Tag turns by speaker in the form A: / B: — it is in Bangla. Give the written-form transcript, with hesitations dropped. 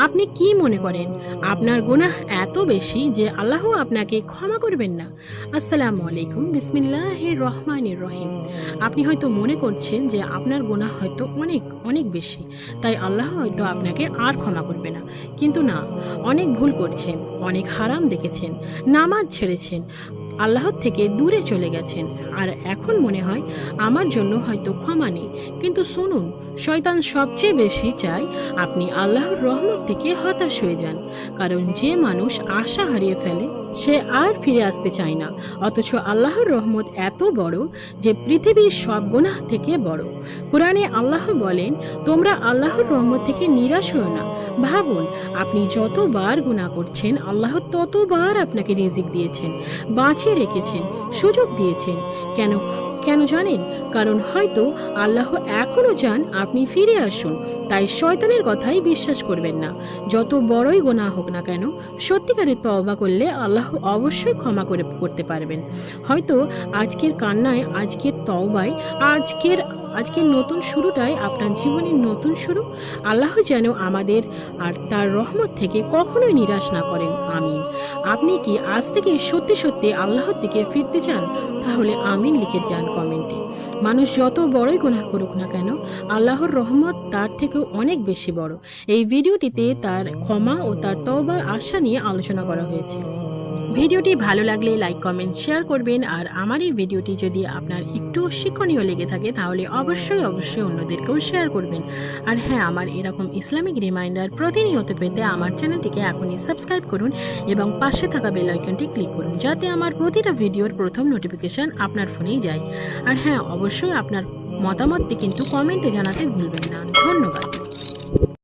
A: আপনি কি মনে করেন আপনার গুনাহ এত বেশি যে আল্লাহ আপনাকে ক্ষমা করবেন না? আসসালামু আলাইকুম, বিসমিল্লাহির রহমানির রহিম। আপনি হয়তো মনে করছেন যে আপনার গুনাহ হয়তো অনেক অনেক বেশি, তাই আল্লাহ হয়তো আপনাকে আর ক্ষমা করবে না। কিন্তু না, অনেক ভুল করছেন, অনেক হারাম দেখেছেন, নামাজ ছেড়েছেন, আল্লাহর থেকে দূরে চলে গেছেন, আর এখন মনে হয় আমার জন্য হয়তো ক্ষমা নেই। কিন্তু শুনুন, শয়তান সবচেয়ে বেশি চায় আপনি আল্লাহর রহমত থেকে হতাশ হয়ে যান। কারণ যে মানুষ আশা হারিয়ে ফেলে সে আর ফিরে আসতে চায় না। অথচ আল্লাহর রহমত এত বড় যে পৃথিবীর সব গুনাহ থেকে বড়। কোরআনে আল্লাহ বলেন, তোমরা আল্লাহর রহমত থেকে নিরাশ হও না। ভাবুন, আপনি যতবার গুনাহ করছেন আল্লাহ ততবার আপনাকে রিজিক দিয়েছেন, বাঁচিয়ে রেখেছেন, সুযোগ দিয়েছেন। কেন কেন জানেন? কারণ হয়তো আল্লাহ এখনো চান আপনি ফিরে আসুন। তাই শয়তানের কথাই বিশ্বাস করবেন না। যত বড়ই গুনাহ হোক না কেন, সত্যিকারের তওবা করলে আল্লাহ অবশ্যই ক্ষমা করতে পারবেন। হয়তো আজকের কান্নায়, আজকের তওবায়, আজকের আজকের নতুন শুরুটাই আপনার জীবনের নতুন শুরু। আল্লাহ যেন আমাদের আর তার রহমত থেকে কখনোই নিরাশ না করেন। আমিন। আপনি কি আজ থেকে সত্যি সত্যি আল্লাহর দিকে ফিরতে চান? তাহলে আমিন লিখে যান কমেন্টে। মানুষ যত বড়ই গুনাহ করুক না কেন, আল্লাহর রহমত তার থেকেও অনেক বেশি বড়। এই ভিডিওটিতে তার ক্ষমা ও তার তওবার আশা নিয়ে আলোচনা করা হয়েছে। ভিডিওটি ভালো লাগলে লাইক, কমেন্ট, শেয়ার করবেন। আর আমার এই ভিডিওটি যদি আপনার একটু শিক্ষণীয় লেগে থাকে তাহলে অবশ্যই অন্যদেরকেও শেয়ার করবেন। আর হ্যাঁ, আমার এরকম ইসলামিক রিমাইন্ডার প্রতিনিয়ত পেতে আমার চ্যানেলটিকে এখনই সাবস্ক্রাইব করুন এবং পাশে থাকা বেল আইকনটি ক্লিক করুন, যাতে আমার প্রতিটা ভিডিওর প্রথম নোটিফিকেশন আপনার ফোনেই যায়। আর হ্যাঁ, অবশ্যই আপনার মতামতটি কিন্তু কমেন্টে জানাতে ভুলবেন না। ধন্যবাদ।